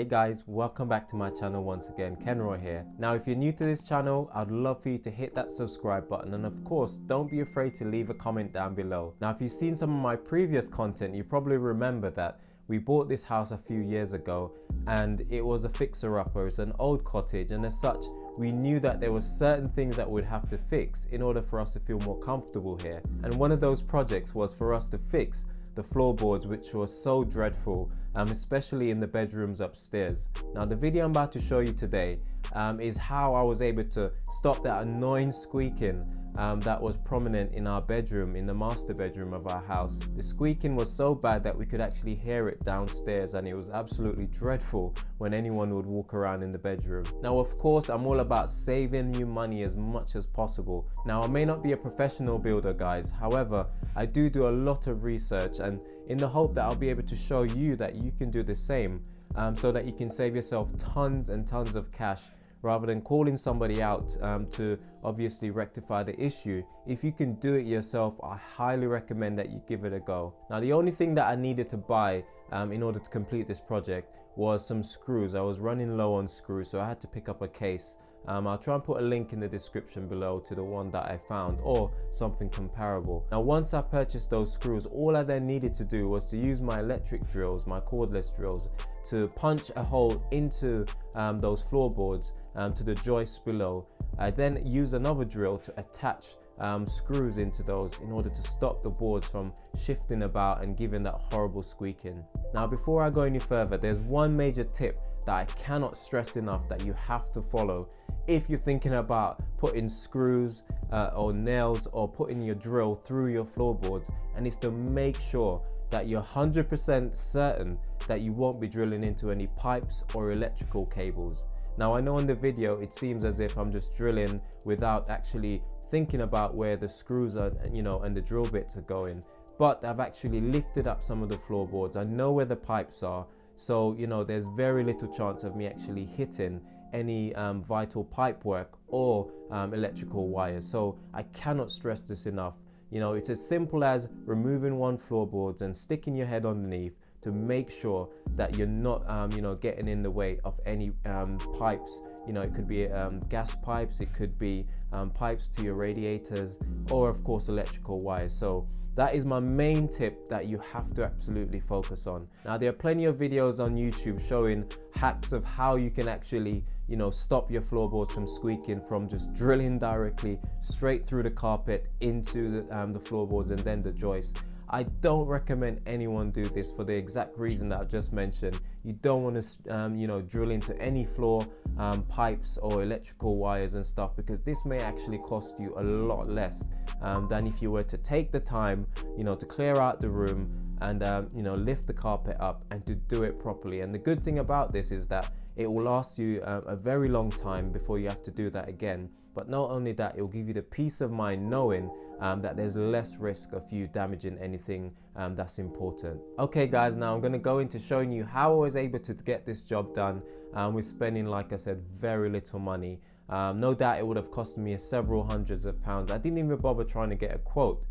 Hey guys, welcome back to my channel once again. Kenroy here. Now if you're new to this channel, I'd love for you to hit that subscribe button, and of course don't be afraid to leave a comment down below. Now if you've seen some of my previous content, you probably remember that we bought this house a few years ago and it was a fixer-upper. It's an old cottage, and as such we knew that there were certain things that we'd have to fix in order for us to feel more comfortable here. And one of those projects was for us to fix the floorboards, which was so dreadful, especially in the bedrooms upstairs. Now the video I'm about to show you today is how I was able to stop that annoying squeaking that was prominent in our bedroom, in the master bedroom of our house. The squeaking was so bad that we could actually hear it downstairs, and it was absolutely dreadful when anyone would walk around in the bedroom. Now of course I'm all about saving you money as much as possible. Now I may not be a professional builder guys, however I do a lot of research, and in the hope that I'll be able to show you that you can do the same, so that you can save yourself tons and tons of cash rather than calling somebody out to obviously rectify the issue. If you can do it yourself, I highly recommend that you give it a go. Now the only thing that I needed to buy in order to complete this project was some screws. I was running low on screws, so I had to pick up a case. I'll try and put a link in the description below to the one that I found, or something comparable. Now once I purchased those screws, all I then needed to do was to use my electric drills, my cordless drills, to punch a hole into those floorboards to the joists below. I then use another drill to attach screws into those in order to stop the boards from shifting about and giving that horrible squeaking. Now before I go any further, there's one major tip that I cannot stress enough that you have to follow if you're thinking about putting screws or nails or putting your drill through your floorboards, and it's to make sure that you're 100% certain that you won't be drilling into any pipes or electrical cables. Now I know in the video it seems as if I'm just drilling without actually thinking about where the screws are, and the drill bits are going, but I've actually lifted up some of the floorboards. I know where the pipes are, so there's very little chance of me actually hitting any vital pipe work or electrical wires. So I cannot stress this enough. It's as simple as removing one floorboards and sticking your head underneath to make sure that you're not getting in the way of any pipes. It could be gas pipes, it could be pipes to your radiators, or of course electrical wires. So that is my main tip that you have to absolutely focus on. Now there are plenty of videos on YouTube showing hacks of how you can actually stop your floorboards from squeaking from just drilling directly straight through the carpet into the floorboards and then the joist. I don't recommend anyone do this for the exact reason that I've just mentioned. You don't want to drill into any floor pipes or electrical wires and stuff, because this may actually cost you a lot less than if you were to take the time to clear out the room and lift the carpet up and to do it properly. And the good thing about this is that it will last you a very long time before you have to do that again. But not only that, it will give you the peace of mind knowing that there's less risk of you damaging anything that's important. Okay guys, now I'm going to go into showing you how I was able to get this job done with spending, like I said, very little money. No doubt it would have cost me several hundreds of pounds. I didn't even bother trying to get a quote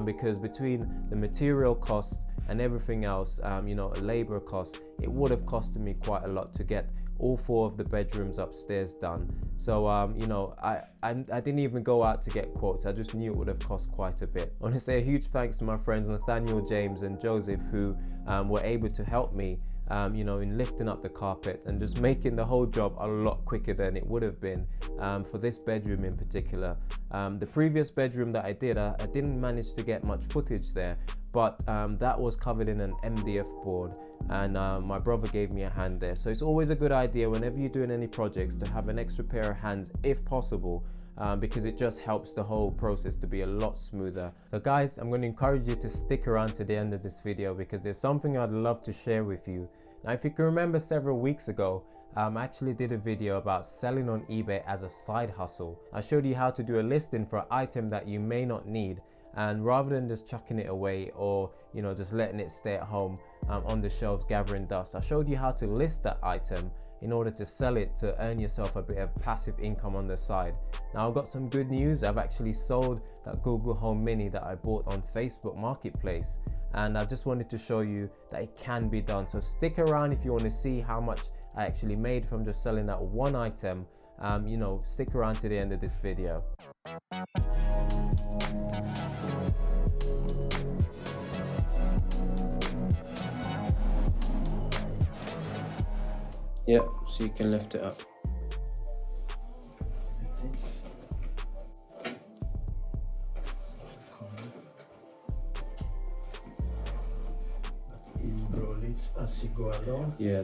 because between the material costs and everything else, labor costs, it would have costed me quite a lot to get all 4 of the bedrooms upstairs done. So I didn't even go out to get quotes. I just knew it would have cost quite a bit. I want to say a huge thanks to my friends Nathaniel, James and Joseph, who were able to help me in lifting up the carpet and just making the whole job a lot quicker than it would have been for this bedroom in particular. The previous bedroom that I did, I didn't manage to get much footage there, but that was covered in an MDF board, and my brother gave me a hand there. So it's always a good idea whenever you're doing any projects to have an extra pair of hands if possible, because it just helps the whole process to be a lot smoother. So guys, I'm going to encourage you to stick around to the end of this video, because there's something I'd love to share with you. Now if you can remember, several weeks ago I actually did a video about selling on eBay as a side hustle. I showed you how to do a listing for an item that you may not need, and rather than just chucking it away or just letting it stay at home on the shelves gathering dust, I showed you how to list that item in order to sell it to earn yourself a bit of passive income on the side. Now I've got some good news. I've actually sold that Google Home Mini that I bought on Facebook Marketplace, and I just wanted to show you that it can be done. So stick around if you want to see how much I actually made from just selling that one item. You know, stick around to the end of this video. Yep, so you can lift it up. You roll it as you go along. Yeah.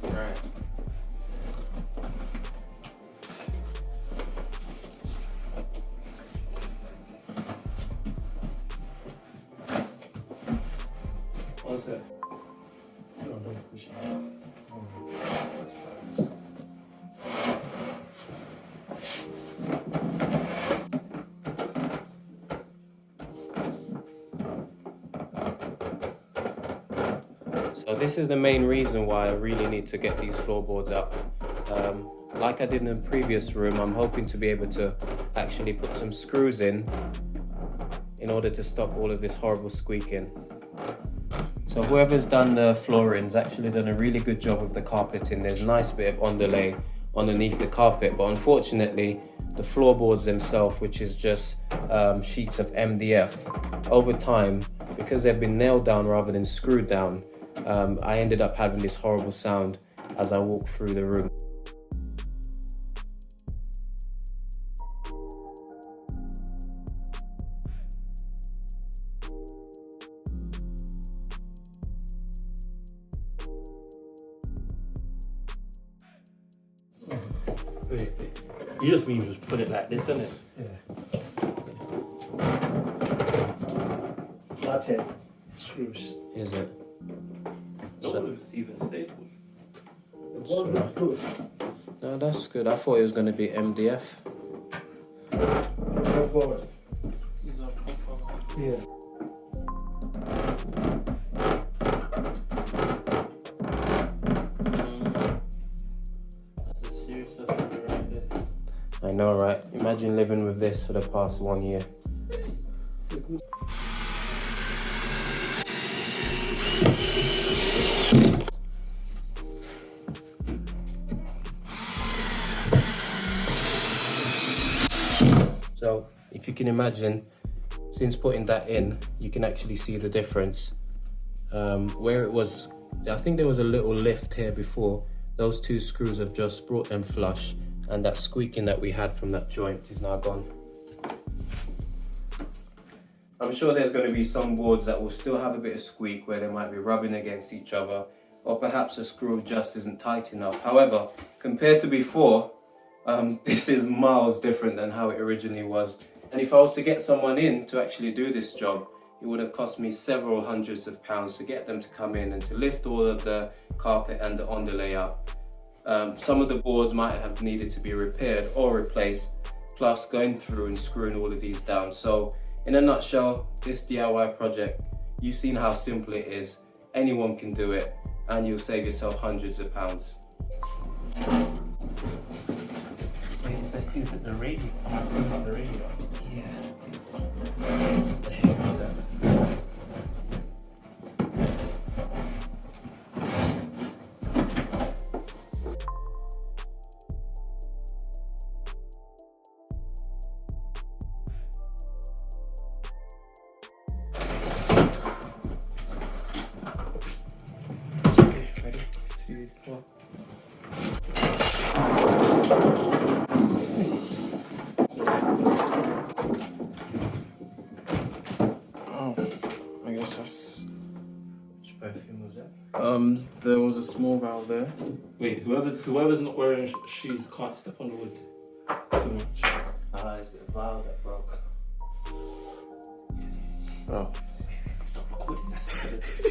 Right. What's it? No, don't push it. So this is the main reason why I really need to get these floorboards up. Like I did in the previous room, I'm hoping to be able to actually put some screws in order to stop all of this horrible squeaking. So whoever's done the flooring's actually done a really good job with the carpeting. There's a nice bit of underlay underneath the carpet, but unfortunately the floorboards themselves, which is just sheets of MDF, over time, because they've been nailed down rather than screwed down, I ended up having this horrible sound as I walk through the room. Wait. You just mean just put it like this, innit? Yeah. Flathead screws. Is it? Don't know if it's even stable. The ball looks good. No, that's good. I thought it was going to be MDF. No board. Yeah. That's a serious offender right there. I know, right? Imagine living with this for the past 1 year. So, if you can imagine, since putting that in, you can actually see the difference. Where it was, I think there was a little lift here before, those two screws have just brought them flush, and that squeaking that we had from that joint is now gone. I'm sure there's going to be some boards that will still have a bit of squeak where they might be rubbing against each other, or perhaps a screw just isn't tight enough. However, compared to before, this is miles different than how it originally was. And if I was to get someone in to actually do this job, it would have cost me several hundreds of pounds to get them to come in and to lift all of the carpet and the underlay up. Some of the boards might have needed to be repaired or replaced, plus going through and screwing all of these down. So in a nutshell, this DIY project, you've seen how simple it is. Anyone can do it, and you'll save yourself hundreds of pounds. Wait, is it the radio? Not the radio. Yeah. Okay, ready? 2, 1. I guess that's. Which perfume was that? There was a small valve there. Wait, whoever's not wearing shoes can't step on the wood too much. Ah, it's the valve that broke. Oh. Stop recording, that's evidence.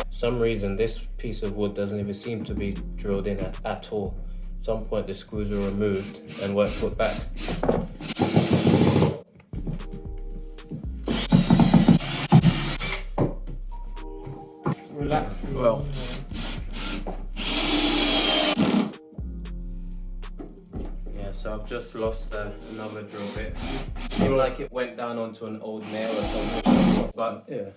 Some reason this piece of wood doesn't even seem to be drilled in at all. At some point the screws were removed and weren't put back. Relax. Well. So I've just lost another drill bit. Seemed like it went down onto an old nail or something, but Yeah.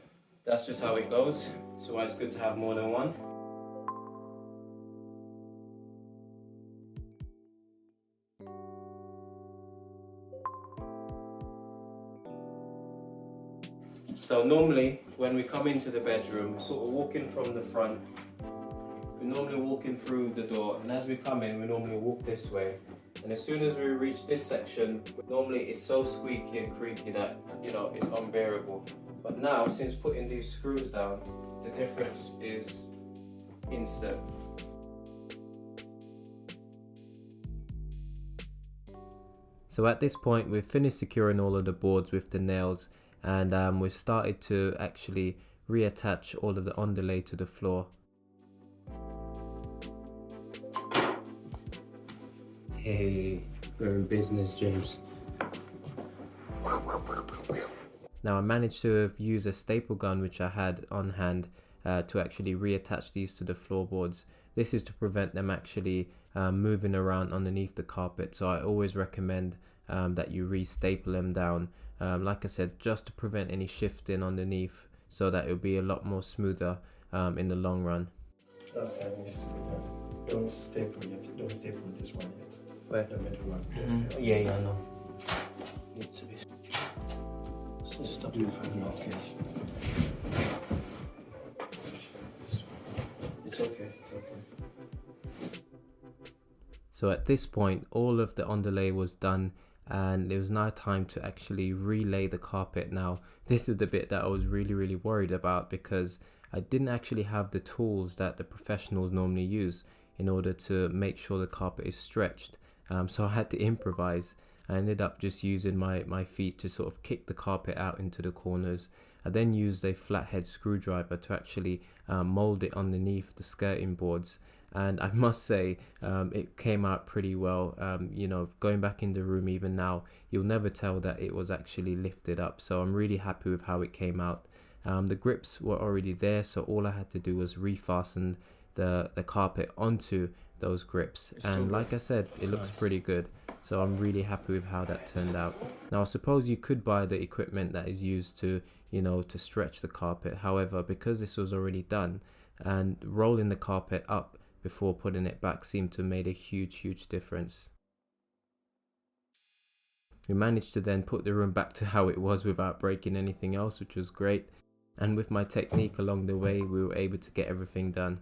that's just how it goes. So it's good to have more than one. So normally when we come into the bedroom, we're sort of walking from the front. We're normally walking through the door, and as we come in, we normally walk this way. And as soon as we reach this section, normally it's so squeaky and creaky that, you know, it's unbearable. But now, since putting these screws down, the difference is instant. So at this point, we've finished securing all of the boards with the nails, and we've started to actually reattach all of the underlay to the floor. Hey, we're in business, James. Now I managed to use a staple gun which I had on hand to actually reattach these to the floorboards. This is to prevent them actually moving around underneath the carpet, so I always recommend that you re-staple them down, like I said, just to prevent any shifting underneath, so that it'll be a lot more smoother in the long run. That's how it needs to be done. Don't staple yet. Don't staple this one yet. Where? The middle one. Yeah, I know. Needs to be. Stop it from your face. It's okay. It's okay. So at this point, all of the underlay was done, and it was now time to actually relay the carpet. Now, this is the bit that I was really worried about, because I didn't actually have the tools that the professionals normally use in order to make sure the carpet is stretched. So I had to improvise. I ended up just using my feet to sort of kick the carpet out into the corners. I then used a flathead screwdriver to actually mold it underneath the skirting boards. And I must say, it came out pretty well. You know, going back in the room even now, you'll never tell that it was actually lifted up. So I'm really happy with how it came out. The grips were already there, so all I had to do was refasten the carpet onto those grips, and like I said, it looks pretty good. So I'm really happy with how that turned out. Now I suppose you could buy the equipment that is used to, you know, to stretch the carpet. However, because this was already done, and rolling the carpet up before putting it back seemed to have made a huge difference. We managed to then put the room back to how it was without breaking anything else, which was great. And with my technique along the way, we were able to get everything done.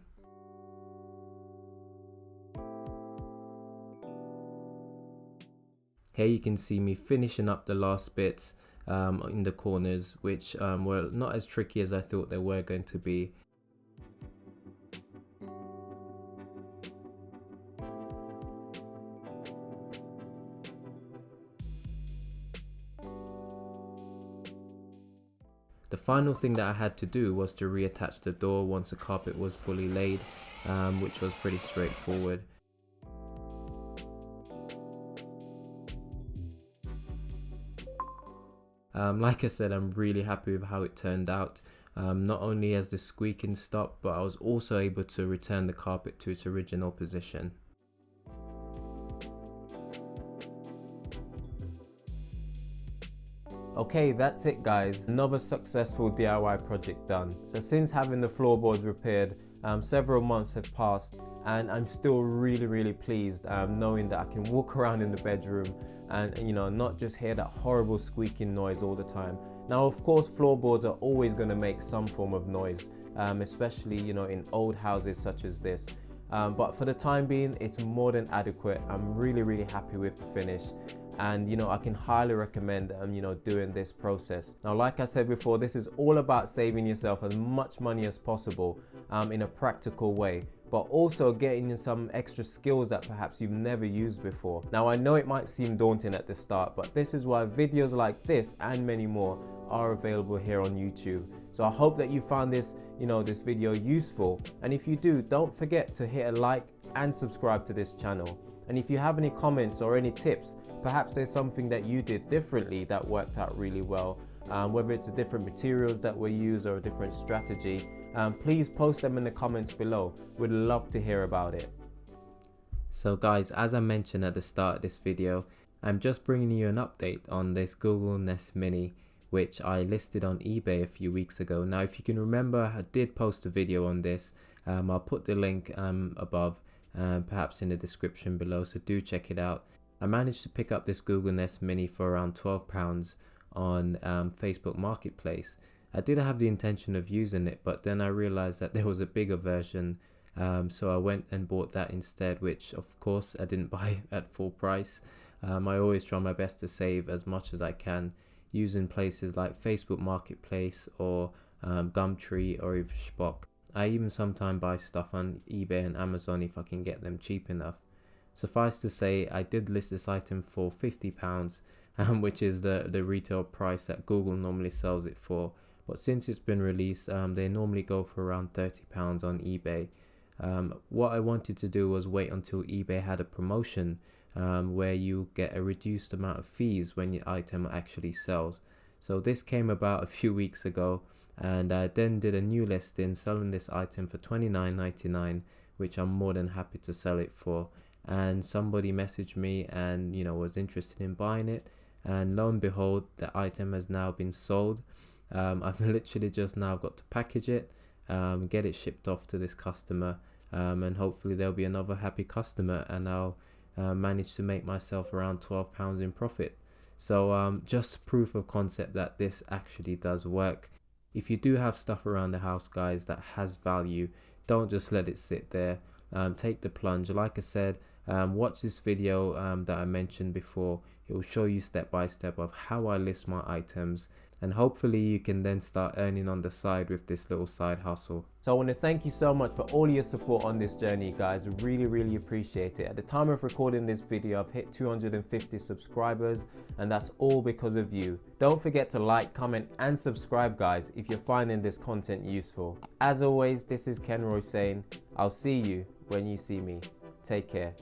Here you can see me finishing up the last bits in the corners, which were not as tricky as I thought they were going to be. The final thing that I had to do was to reattach the door once the carpet was fully laid, which was pretty straightforward. Like I said, I'm really happy with how it turned out. Not only has the squeaking stopped, but I was also able to return the carpet to its original position. Okay, that's it guys, another successful DIY project done. So since having the floorboards repaired, several months have passed, and I'm still really pleased knowing that I can walk around in the bedroom and, you know, not just hear that horrible squeaking noise all the time. Now of course floorboards are always going to make some form of noise, especially, you know, in old houses such as this. But for the time being, it's more than adequate. I'm really happy with the finish. And, you know, I can highly recommend, you know, doing this process. Now, like I said before, this is all about saving yourself as much money as possible in a practical way, but also getting some extra skills that perhaps you've never used before. Now, I know it might seem daunting at the start, but this is why videos like this and many more are available here on YouTube. So I hope that you found this, you know, this video useful. And if you do, don't forget to hit a like and subscribe to this channel. And if you have any comments or any tips, perhaps there's something that you did differently that worked out really well, whether it's the different materials that were used or a different strategy, please post them in the comments below. We'd love to hear about it. So guys, as I mentioned at the start of this video, I'm just bringing you an update on this Google Nest Mini, which I listed on eBay a few weeks ago. Now if you can remember, I did post a video on this. I'll put the link above, perhaps in the description below, so do check it out. I managed to pick up this Google Nest Mini for around £12 on Facebook Marketplace. I did have the intention of using it, but then I realized that there was a bigger version, so I went and bought that instead, which of course I didn't buy at full price. I always try my best to save as much as I can using places like Facebook Marketplace or Gumtree or even Spock. I even sometimes buy stuff on eBay and Amazon if I can get them cheap enough. Suffice to say, I did list this item for £50, which is the retail price that Google normally sells it for. But since it's been released, they normally go for around £30 on eBay. What I wanted to do was wait until eBay had a promotion where you get a reduced amount of fees when your item actually sells. So this came about a few weeks ago, and I then did a new listing selling this item for £29.99, which I'm more than happy to sell it for. And somebody messaged me and was interested in buying it, and lo and behold, the item has now been sold. I've literally just now got to package it, get it shipped off to this customer, and hopefully there'll be another happy customer, and I'll manage to make myself around £12 in profit. So just proof of concept that this actually does work. If you do have stuff around the house, guys, that has value, don't just let it sit there. Take the plunge. Like I said, watch this video that I mentioned before. It will show you step by step of how I list my items, and hopefully you can then start earning on the side with this little side hustle. So I want to thank you so much for all your support on this journey, guys. Really appreciate it. At the time of recording this video, I've hit 250 subscribers, and that's all because of you. Don't forget to like, comment and subscribe, guys, if you're finding this content useful. As always, this is Kenroy saying, I'll see you when you see me. Take care.